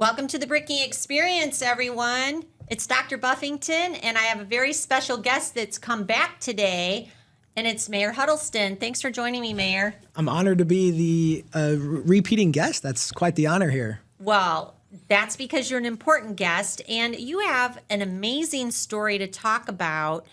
Welcome to the Brickie Experience, everyone. It's Dr. Buffington, and I have a very special guest that's come back today, and it's Mayor Huddleston. Thanks for joining me, Mayor. I'm honored to be the repeating guest. That's quite the honor here. Well, that's because you're an important guest, and you have an amazing story to talk about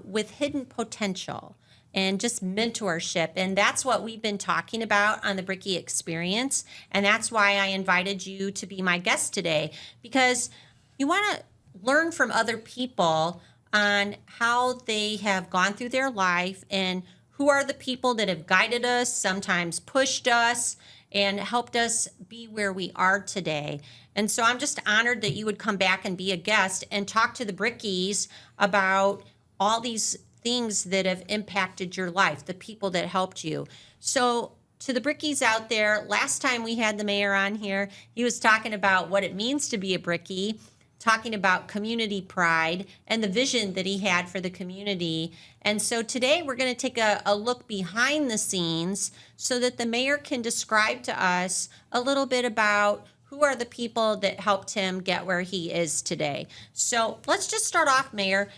with hidden potential and just mentorship. And that's what we've been talking about on the Brickie Experience. And that's why I invited you to be my guest today, because you want to learn from other people on how they have gone through their life and who are the people that have guided us, sometimes pushed us, and helped us be where we are today. And so I'm just honored that you would come back and be a guest and talk to the Brickies about all these things that have impacted your life, the people that helped you. So to the Brickies out there, last time we had the mayor on here, he was talking about what it means to be a Brickie, talking about community pride and the vision that he had for the community. And so today we're going to take a look behind the scenes so that the mayor can describe to us a little bit about who are the people that helped him get where he is today. So let's just start off, Mayor.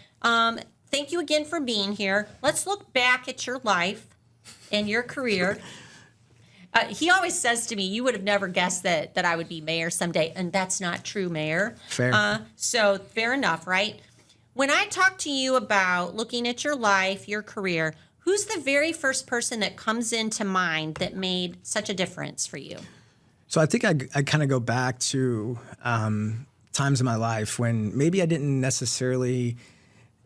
Thank you again for being here. Let's look back at your life and your career. He always says to me, you would have never guessed that I would be mayor someday. And that's not true, Mayor. Fair. So fair enough, right? When I talk to you about looking at your life, your career, who's the very first person that comes into mind that made such a difference for you? So I think I kind of go back to times in my life when maybe I didn't necessarily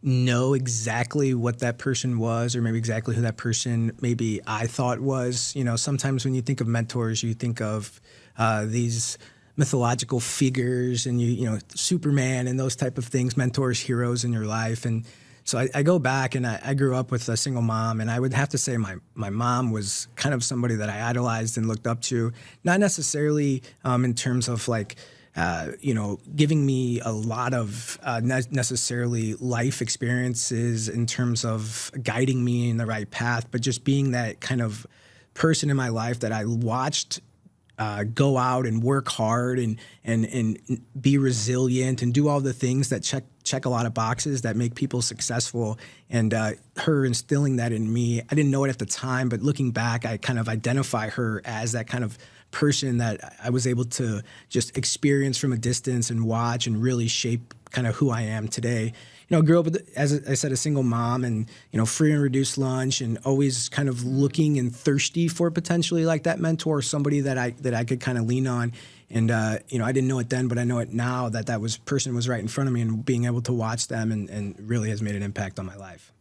know exactly what that person was, or maybe exactly who that person maybe I thought was. You know, sometimes when you think of mentors, you think of these mythological figures and you know, Superman and those type of things, mentors, heroes in your life. And so I go back, and I grew up with a single mom, and I would have to say my mom was kind of somebody that I idolized and looked up to, not necessarily in terms of like, you know, giving me a lot of necessarily life experiences in terms of guiding me in the right path, but just being that kind of person in my life that I watched go out and work hard and be resilient and do all the things that check a lot of boxes that make people successful. And her instilling that in me, I didn't know it at the time, but looking back, I kind of identify her as that kind of person that I was able to just experience from a distance and watch and really shape kind of who I am today. You know, grew up with, as I said, a single mom, and, you know, free and reduced lunch, and always kind of looking and thirsty for potentially like that mentor, somebody that I could kind of lean on. And, you know, I didn't know it then, but I know it now that person was right in front of me, and being able to watch them and really has made an impact on my life.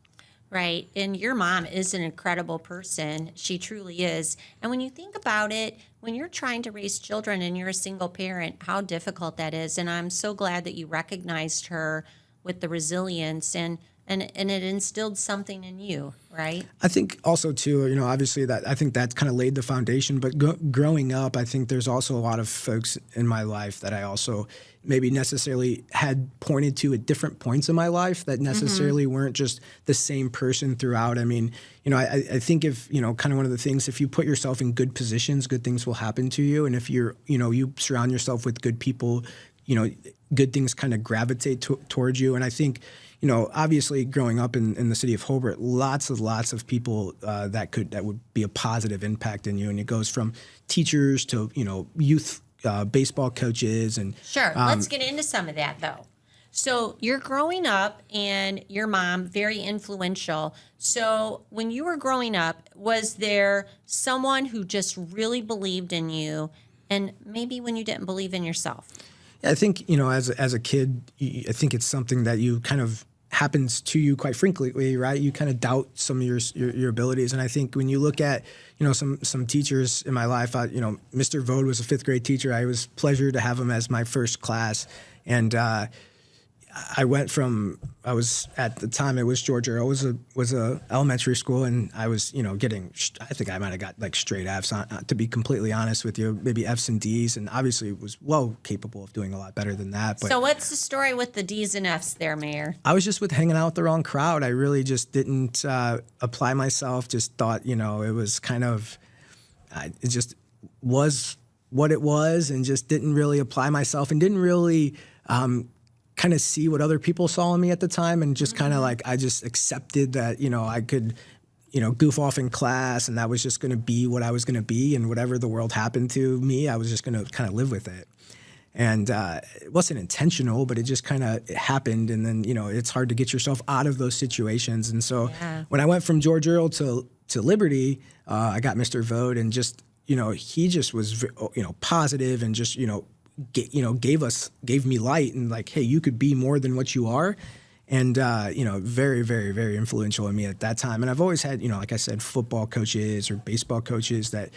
Right. And your mom is an incredible person. She truly is. And when you think about it, when you're trying to raise children and you're a single parent, how difficult that is. And I'm so glad that you recognized her with the resilience and it instilled something in you, right? I think also too, you know, obviously I think that kind of laid the foundation, but growing up, I think there's also a lot of folks in my life that I also maybe necessarily had pointed to at different points in my life that necessarily weren't just the same person throughout. I mean, you know, I think if, you know, kind of one of the things, if you put yourself in good positions, good things will happen to you. And if you surround yourself with good people, you know, good things kind of gravitate towards you. And I think, you know, obviously growing up in the city of Hobart, lots of people that would be a positive impact in you. And it goes from teachers to, you know, youth baseball coaches. And sure. Let's get into some of that, though. So you're growing up, and your mom, very influential. So when you were growing up, was there someone who just really believed in you, and maybe when you didn't believe in yourself? I think, you know, as a kid, I think it's something that you kind of happens to you quite frequently, right? You kind of doubt some of your abilities. And I think when you look at, you know, some teachers in my life, you know, Mr. Vode was a fifth grade teacher. I was pleasure to have him as my first class. And I was at the time, it was Georgia. It was a elementary school, and I was, you know, I think I might have got like straight Fs, to be completely honest with you, maybe Fs and Ds, and obviously was well capable of doing a lot better than that. But so what's the story with the Ds and Fs there, Mayor? I was just hanging out with the wrong crowd. I really just didn't apply myself, just thought, you know, it was kind of, it just was what it was and just didn't really apply myself and didn't really kind of see what other people saw in me at the time, and just kind of like I just accepted that, you know, I could, you know, goof off in class and that was just going to be what I was going to be, and whatever the world happened to me, I was just going to kind of live with it. And it wasn't intentional, but it just kind of happened. And then, you know, it's hard to get yourself out of those situations. And so when I went from George Earl to Liberty, I got Mr. Vode, and just, you know, he just was, you know, positive and just, you know, gave me light and like, hey, you could be more than what you are. And, you know, very, very, very influential in me at that time. And I've always had, you know, like I said, football coaches or baseball coaches that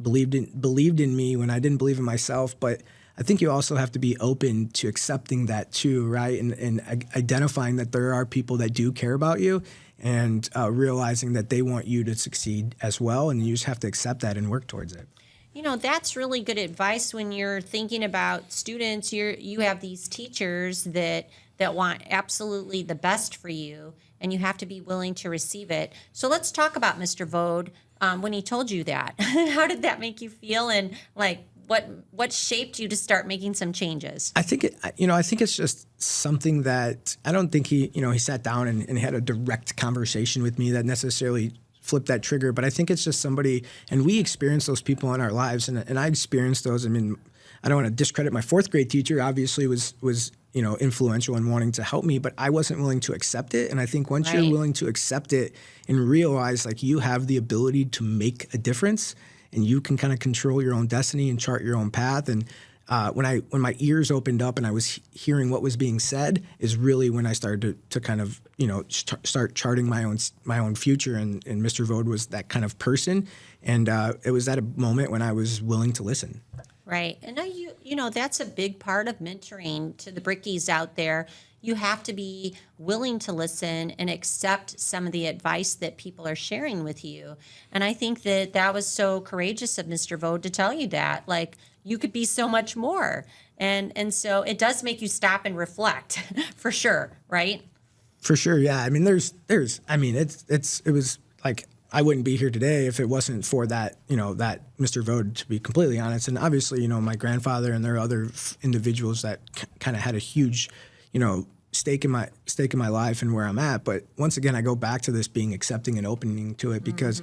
believed in me when I didn't believe in myself. But I think you also have to be open to accepting that too, right? And identifying that there are people that do care about you, and realizing that they want you to succeed as well. And you just have to accept that and work towards it. You know, that's really good advice when you're thinking about students. You have these teachers that want absolutely the best for you, and you have to be willing to receive it. So let's talk about Mr. Vode. When he told you that, how did that make you feel? And like, what shaped you to start making some changes? I think it's just something that I don't think he sat down and had a direct conversation with me that necessarily flipped that trigger. But I think it's just somebody, and we experience those people in our lives, and I experienced those. I mean, I don't want to discredit my fourth grade teacher. Obviously, was you know, influential in wanting to help me, but I wasn't willing to accept it. And I think once you're willing to accept it and realize like you have the ability to make a difference, and you can kind of control your own destiny and chart your own path. And when my ears opened up and I was hearing what was being said, is really when I started to kind of, you know, start charting my own future. And Mr. Vode was that kind of person. And it was at a moment when I was willing to listen. Right. And you know, that's a big part of mentoring to the Brickies out there. You have to be willing to listen and accept some of the advice that people are sharing with you. And I think that was so courageous of Mr. Vode to tell you that, like, you could be so much more. And so it does make you stop and reflect for sure. Right. For sure. Yeah. I mean, it was like, I wouldn't be here today if it wasn't for that, you know, that Mr. Vode, to be completely honest. And obviously, you know, my grandfather and there are other individuals that kind of had a huge, you know, stake in my life and where I'm at. But once again, I go back to this being accepting and opening to it, because,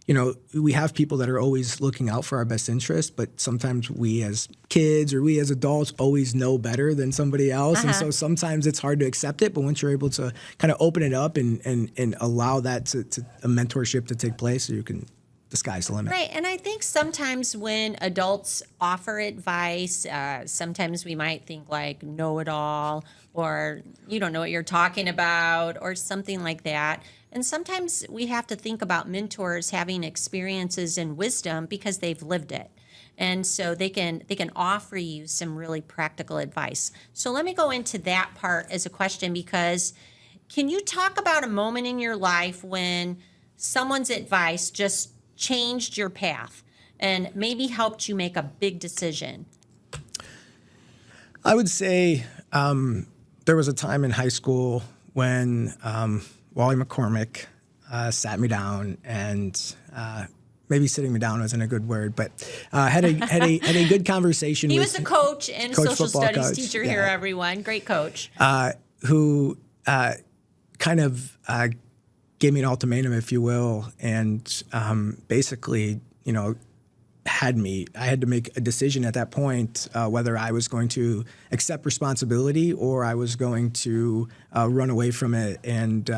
you know, we have people that are always looking out for our best interest, but sometimes we as kids or we as adults always know better than somebody else. And so sometimes it's hard to accept it, but once you're able to kind of open it up and allow that to a mentorship to take place, so you can, the sky's the limit. Right. And I think sometimes when adults offer advice, sometimes we might think like know-it-all, or you don't know what you're talking about, or something like that. And sometimes we have to think about mentors having experiences and wisdom because they've lived it. And so they can offer you some really practical advice. So let me go into that part as a question, because can you talk about a moment in your life when someone's advice just changed your path and maybe helped you make a big decision? I would say there was a time in high school when Wally McCormick sat me down, and maybe sitting me down wasn't a good word, but had a good conversation. He with was a coach and social studies teacher here, everyone. Great coach. Who kind of gave me an ultimatum, if you will, and basically, you know, I had to make a decision at that point, whether I was going to accept responsibility or I was going to run away from it. And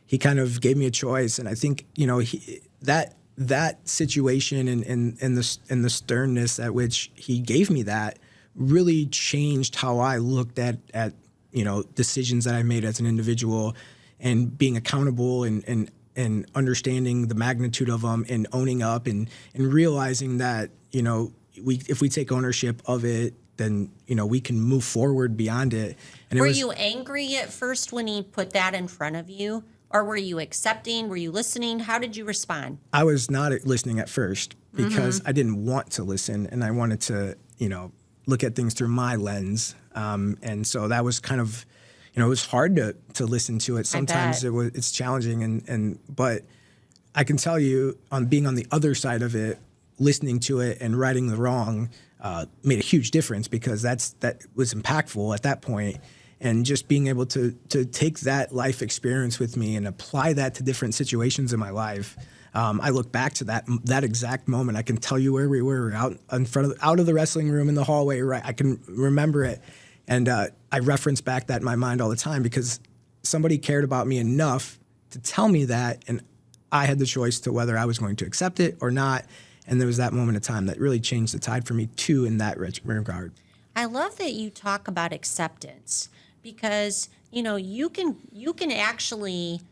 he kind of gave me a choice. And I think, you know, that situation and the sternness at which he gave me that really changed how I looked at you know, decisions that I made as an individual, and being accountable and understanding the magnitude of them and owning up and realizing that, you know, if we take ownership of it, then, you know, we can move forward beyond it. And were you angry at first when he put that in front of you? Or were you accepting? Were you listening? How did you respond? I was not listening at first because I didn't want to listen, and I wanted to, you know, look at things through my lens. And so that was kind of, you know, it was hard to listen to it. Sometimes it's challenging, but I can tell you, on being on the other side of it, listening to it and righting the wrong made a huge difference, because that was impactful at that point. And just being able to take that life experience with me and apply that to different situations in my life. I look back to that exact moment. I can tell you where we were out of the wrestling room in the hallway. Right, I can remember it, and I reference back that in my mind all the time, because somebody cared about me enough to tell me that, and I had the choice to whether I was going to accept it or not. And there was that moment of time that really changed the tide for me too, in that regard. I love that you talk about acceptance, because you can actually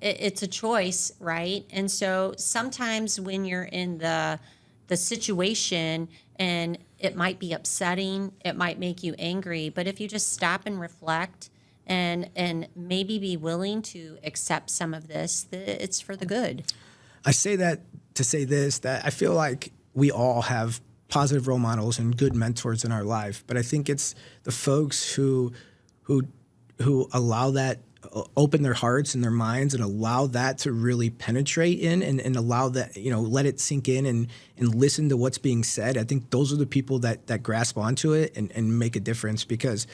it's a choice, right? And so sometimes when you're in the situation, and it might be upsetting, it might make you angry, but if you just stop and reflect and maybe be willing to accept some of this, it's for the good. I say that to say this, that I feel like we all have positive role models and good mentors in our life, but I think it's the folks who allow that, open their hearts and their minds and allow that to really penetrate in, and allow that, let it sink in and listen to what's being said. I think those are the people that grasp onto it and make a difference, because,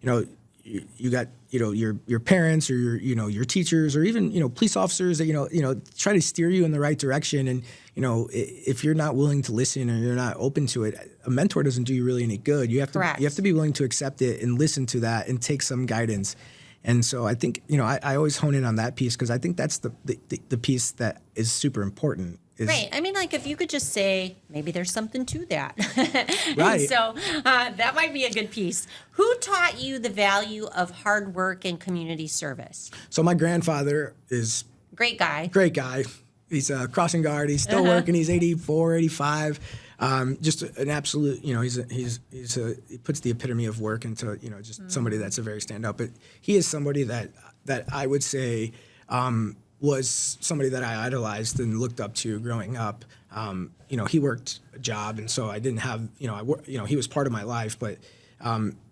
you got, your parents or your teachers, or even, police officers that, try to steer you in the right direction. And, if you're not willing to listen or you're not open to it, a mentor doesn't do you really any good. You have to be willing to accept it and listen to that and take some guidance. And so I think, I always hone in on that piece, because I think that's the piece that is super important. Right. I mean, like, if you could just say, maybe there's something to that. Right. So that might be a good piece. Who taught you the value of hard work and community service? So my grandfather is great guy. Great guy. He's a crossing guard. He's still working. He's 84, 85. Just an absolute, he puts the epitome of work into, just somebody that's a very standout. But he is somebody that I would say was somebody that I idolized and looked up to growing up. He worked a job, and so I didn't have, he was part of my life, but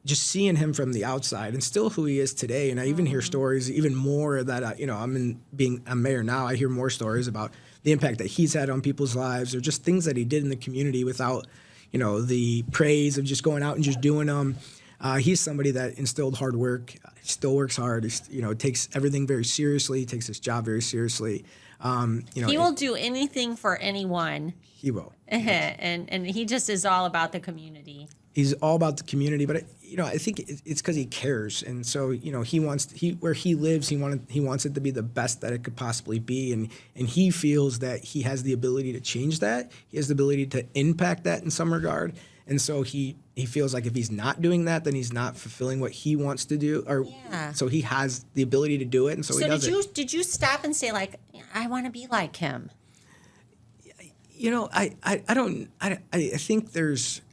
just seeing him from the outside, and still who he is today. And I even hear stories even more that, I'm mayor now, I hear more stories about the impact that he's had on people's lives, or just things that he did in the community without, the praise of just going out and just doing them. He's somebody that instilled hard work. He still works hard. He, takes everything very seriously. He takes his job very seriously. He will do anything for anyone. He will. And he just is all about the community. He's all about the community, but I think it's because he cares, and so where he lives, he wants it to be the best that it could possibly be, and he feels that he has the ability to change that. He has the ability to impact that in some regard, and so he feels like if he's not doing that, then he's not fulfilling what he wants to do, so he has the ability to do it, and so he does it. Did you stop and say, like, I want to be like him?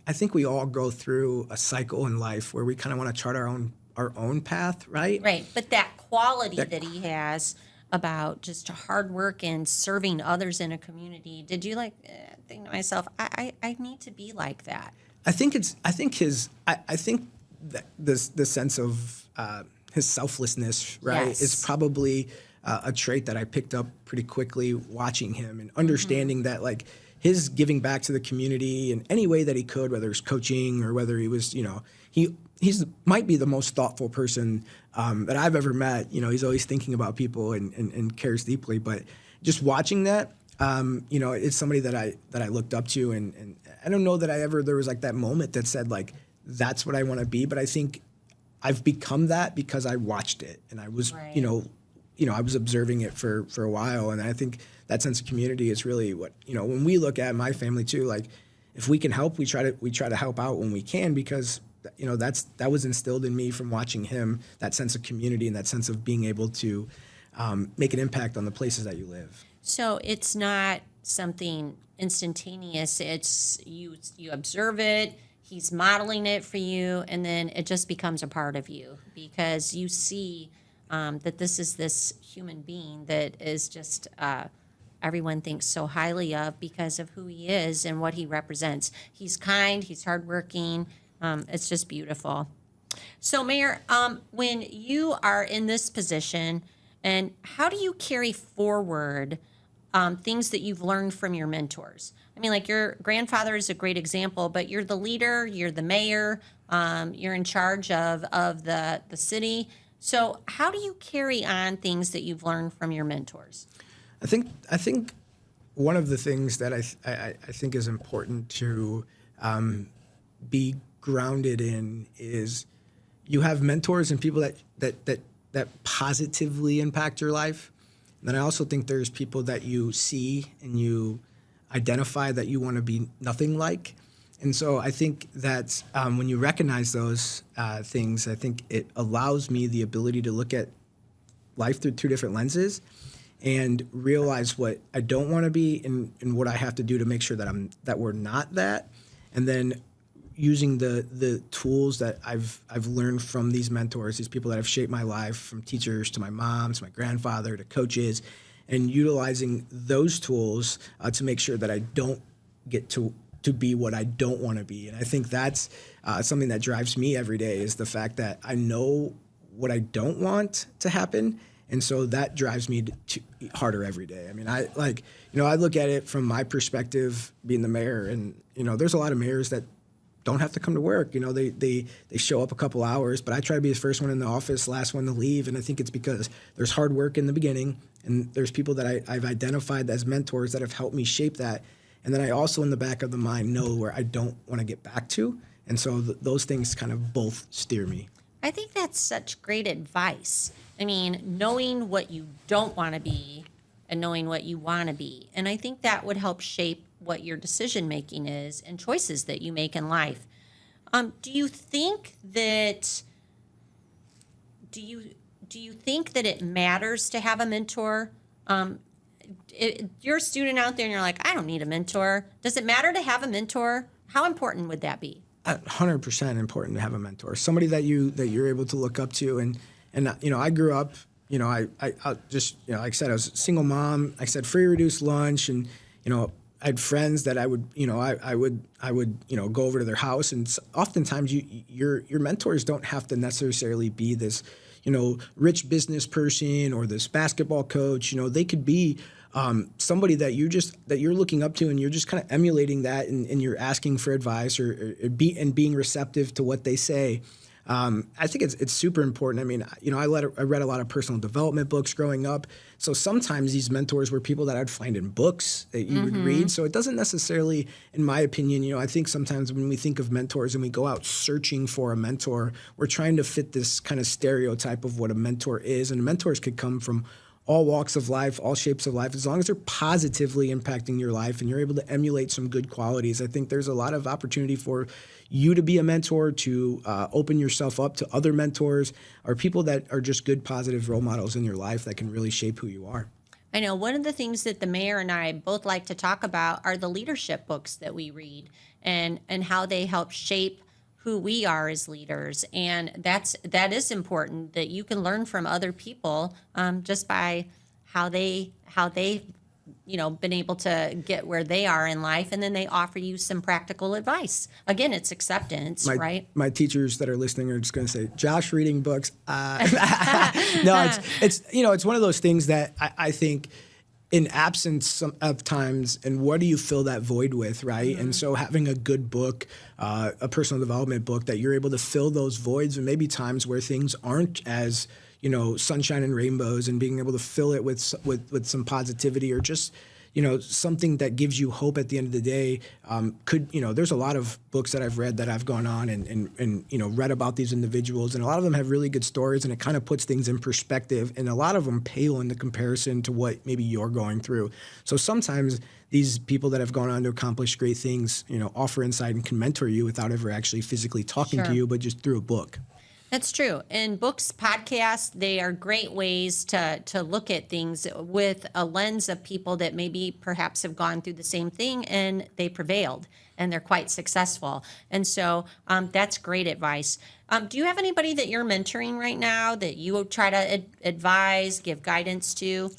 I think we all go through a cycle in life where we kind of want to chart our own path, right? Right, but that quality that he has about just hard work and serving others in a community, did you think to myself, I need to be like that? I think that the sense of his selflessness, right, is probably a trait that I picked up pretty quickly watching him and understanding that, like, his giving back to the community in any way that he could, whether it's coaching or whether he was, he's might be the most thoughtful person that I've ever met. He's always thinking about people and cares deeply. But just watching that, it's somebody that I looked up to, and I don't know that there was like that moment that said, like, that's what I want to be. But I think I've become that because I watched it, and I was, right. I was observing it for a while, and I think that sense of community is really what, when we look at my family too, like, if we can help, we try to help out when we can, because that was instilled in me from watching him, that sense of community and that sense of being able to make an impact on the places that you live. So it's not something instantaneous. It's you observe it, he's modeling it for you, and then it just becomes a part of you, because you see that this is this human being that is just everyone thinks so highly of because of who he is and what he represents. He's kind, he's hardworking. It's just beautiful. So, Mayor, when you are in this position, and how do you carry forward things that you've learned from your mentors? I mean, like your grandfather is a great example, but you're the leader, you're the mayor, you're in charge of the city. So how do you carry on things that you've learned from your mentors? I think one of the things that I think is important to be grounded in is you have mentors and people that positively impact your life. And then I also think there's people that you see and you identify that you want to be nothing like. And so I think that when you recognize those things, I think it allows me the ability to look at life through two different lenses and realize what I don't want to be and what I have to do to make sure that we're not that. And then using the tools that I've learned from these mentors, these people that have shaped my life, from teachers to my mom to my grandfather to coaches, and utilizing those tools to make sure that I don't get to be what I don't want to be. And I think that's something that drives me every day, is the fact that I know what I don't want to happen. And so that drives me to harder every day. I mean, I look at it from my perspective being the mayor, and, there's a lot of mayors that don't have to come to work. They show up a couple hours, but I try to be the first one in the office, last one to leave. And I think it's because there's hard work in the beginning, and there's people that I've identified as mentors that have helped me shape that. And then I also, in the back of the mind, know where I don't want to get back to. And so those things kind of both steer me. I think that's such great advice. I mean, knowing what you don't want to be and knowing what you want to be. And I think that would help shape what your decision making is and choices that you make in life. Do you think that it matters to have a mentor? You're a student out there and you're like, I don't need a mentor. Does it matter to have a mentor? How important would that be? 100% important to have a mentor, somebody that you're able to look up to. And I grew up, I just, like I said, I was a single mom. I said free reduced lunch, and I had friends that I would go over to their house, and oftentimes your mentors don't have to necessarily be this rich business person or this basketball coach. They could be somebody that you're looking up to, and you're just kind of emulating that, and you're asking for advice or being receptive to what they say. I think it's super important. I mean, I read a lot of personal development books growing up. So sometimes these mentors were people that I'd find in books that you would read. So it doesn't necessarily, in my opinion, I think sometimes when we think of mentors and we go out searching for a mentor, we're trying to fit this kind of stereotype of what a mentor is. And mentors could come from all walks of life, all shapes of life, as long as they're positively impacting your life and you're able to emulate some good qualities. I think there's a lot of opportunity for you to be a mentor, to open yourself up to other mentors or people that are just good, positive role models in your life that can really shape who you are. I know one of the things that the mayor and I both like to talk about are the leadership books that we read and how they help shape who we are as leaders. And that is important, that you can learn from other people just by how they been able to get where they are in life, and then they offer you some practical advice. Again, it's acceptance, right? My teachers that are listening are just going to say, Josh reading books. No, it's one of those things that I think, in absence of times, and what do you fill that void with, right? Mm-hmm. And so having a good book, a personal development book that you're able to fill those voids, and maybe times where things aren't as sunshine and rainbows, and being able to fill it with some positivity, or just something that gives you hope at the end of the day. There's a lot of books that I've read that I've gone on and read about these individuals, and a lot of them have really good stories, and it kind of puts things in perspective, and a lot of them pale in the comparison to what maybe you're going through. So sometimes these people that have gone on to accomplish great things, offer insight and can mentor you without ever actually physically talking to you, but just through a book. That's true. And books, podcasts, they are great ways to look at things with a lens of people that maybe perhaps have gone through the same thing and they prevailed and they're quite successful. And so that's great advice. Do you have anybody that you're mentoring right now that you try to advise, give guidance to?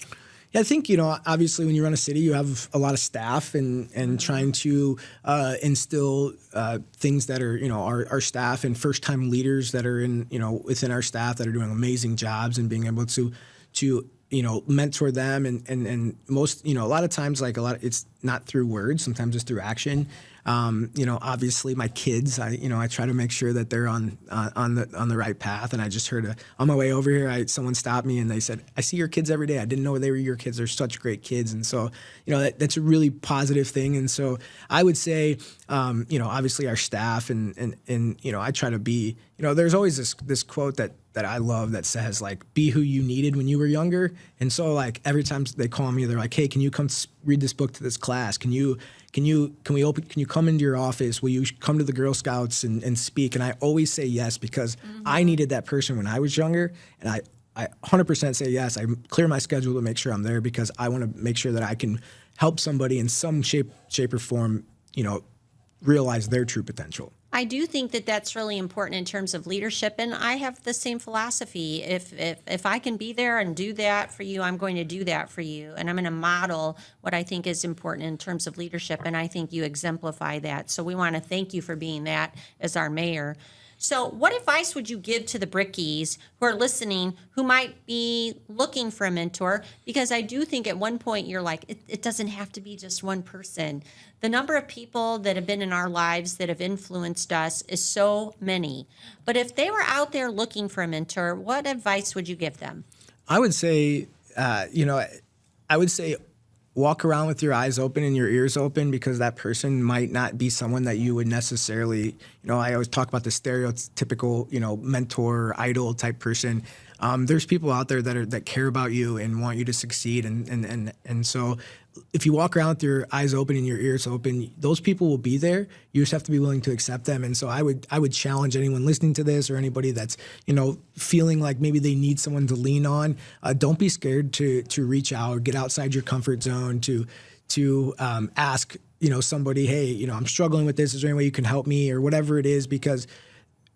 Yeah, I think, obviously when you run a city, you have a lot of staff and trying to instill things that are, our staff and first-time leaders that are within our staff that are doing amazing jobs, and being able to mentor them and most, a lot of times, it's not through words. Sometimes it's through action. Obviously my kids, I try to make sure that they're on the right path. And I just heard on my way over here, someone stopped me and they said, "I see your kids every day. I didn't know they were your kids. They're such great kids." And so, that's a really positive thing. And so I would say, obviously our staff and I try to be, there's always this quote that I love that says, like, be who you needed when you were younger. And so, like, every time they call me, they're like, "Hey, can you come read this book to this class? Can you come into your office? Will you come to the Girl Scouts and speak?" And I always say yes, because I needed that person when I was younger. And I 100% say yes. I clear my schedule to make sure I'm there, because I want to make sure that I can help somebody in some shape or form, realize their true potential. I do think that that's really important in terms of leadership, and I have the same philosophy. If I can be there and do that for you, I'm going to do that for you, and I'm going to model what I think is important in terms of leadership, and I think you exemplify that. So we want to thank you for being that as our mayor. So what advice would you give to the Brickies who are listening, who might be looking for a mentor? Because I do think at one point you're like, it doesn't have to be just one person. The number of people that have been in our lives that have influenced us is so many. But if they were out there looking for a mentor, what advice would you give them? I would say, walk around with your eyes open and your ears open, because that person might not be someone that you would necessarily, I always talk about the stereotypical, mentor, idol type person. There's people out there that care about you and want you to succeed. And so if you walk around with your eyes open and your ears open, those people will be there. You just have to be willing to accept them. And so I would challenge anyone listening to this, or anybody that's, feeling like maybe they need someone to lean on. Don't be scared to reach out, get outside your comfort zone, to ask, somebody, "Hey, I'm struggling with this. Is there any way you can help me?" or whatever it is, because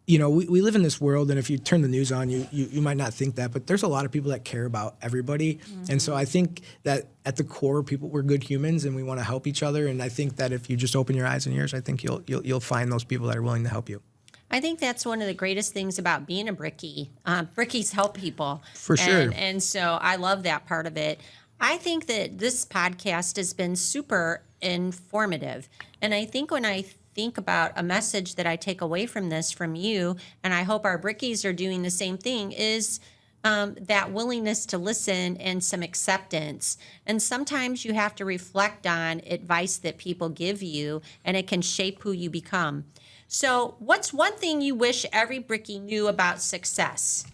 we live in this world, and if you turn the news on, you might not think that, but there's a lot of people that care about everybody. And so I think that at the core, we're good humans, and we want to help each other. And I think that if you just open your eyes and ears, I think you'll find those people that are willing to help you. I think that's one of the greatest things about being a Brickie. Brickies help people. For sure. And so I love that part of it. I think that this podcast has been super informative. And I think when I think about a message that I take away from this from you, and I hope our Brickies are doing the same thing, is that willingness to listen and some acceptance. And sometimes you have to reflect on advice that people give you, and it can shape who you become. So what's one thing you wish every Brickie knew about success?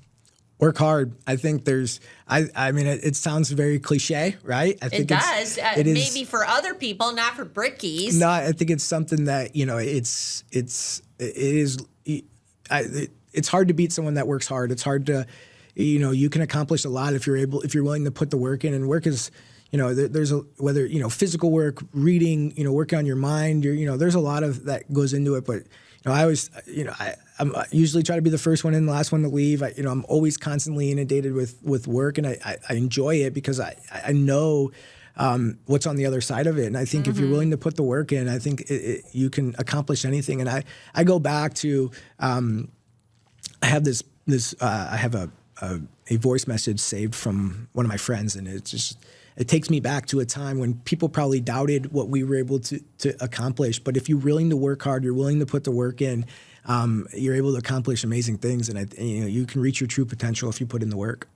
Work hard. I think I mean, it sounds very cliche, right? I think it does. Maybe for other people, not for Brickies. No, I think it's something that, it's hard to beat someone that works hard. It's hard to, you can accomplish a lot if you're willing to put the work in. And work is, there's whether, physical work, reading, working on your mind, there's a lot of that goes into it. But, I always, I usually try to be the first one in, the last one to leave. I'm always constantly inundated with work, and I enjoy it because I know what's on the other side of it. And I think if you're willing to put the work in, I think you can accomplish anything. And I go back to, I have I have a voice message saved from one of my friends, and it takes me back to a time when people probably doubted what we were able to accomplish. But if you're willing to work hard, you're willing to put the work in, you're able to accomplish amazing things. And you can reach your true potential if you put in the work.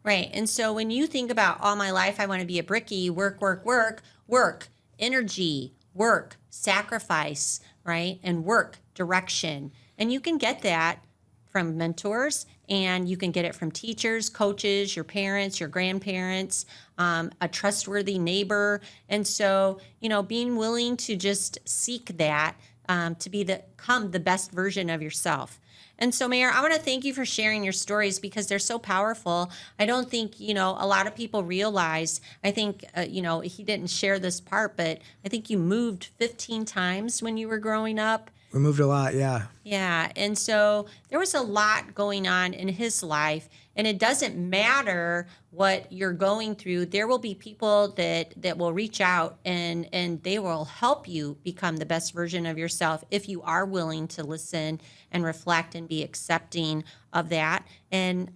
Right. And so when you think about all my life, I want to be a Brickie, work, energy, work, sacrifice, right? And work, direction. And you can get that from mentors, and you can get it from teachers, coaches, your parents, your grandparents, a trustworthy neighbor. And so, being willing to just seek that to become the best version of yourself. And so, Mayor, I want to thank you for sharing your stories because they're so powerful. I don't think, a lot of people realize, I think, he didn't share this part, but I think you moved 15 times when you were growing up. We moved a lot, yeah. Yeah, and so there was a lot going on in his life, and it doesn't matter what you're going through, there will be people that will reach out and they will help you become the best version of yourself if you are willing to listen and reflect and be accepting of that. And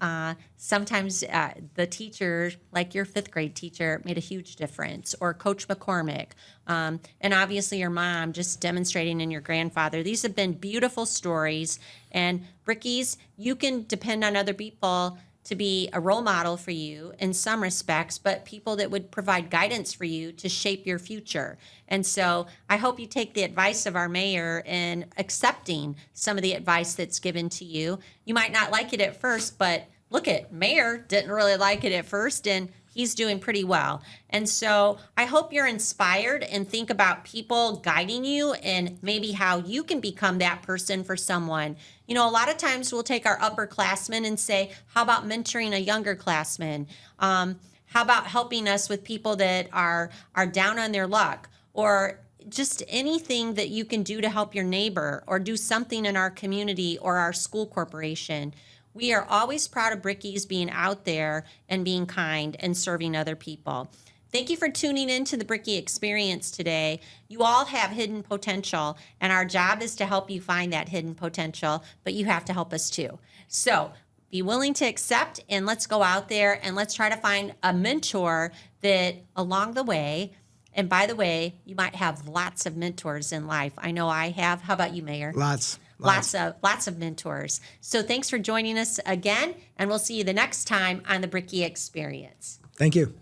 sometimes the teacher, like your 5th grade teacher, made a huge difference, or Coach McCormick. And obviously your mom just demonstrating in your grandfather. These have been beautiful stories. And Brickies, you can depend on other people to be a role model for you in some respects, but people that would provide guidance for you to shape your future. And so I hope you take the advice of our mayor in accepting some of the advice that's given to you. You might not like it at first, but look at Mayor didn't really like it at first, and he's doing pretty well. And so I hope you're inspired and think about people guiding you and maybe how you can become that person for someone. You know, a lot of times we'll take our upperclassmen and say, how about mentoring a younger classman? How about helping us with people that are down on their luck? Or just anything that you can do to help your neighbor, or do something in our community or our school corporation. We are always proud of Brickies being out there and being kind and serving other people. Thank you for tuning in to the Brickie Experience today. You all have hidden potential, and our job is to help you find that hidden potential, but you have to help us too. So be willing to accept, and let's go out there and let's try to find a mentor that along the way. And by the way, you might have lots of mentors in life. I know I have. How about you, Mayor? Lots. Lots of mentors. So thanks for joining us again, and we'll see you the next time on the Brickie Experience. Thank you.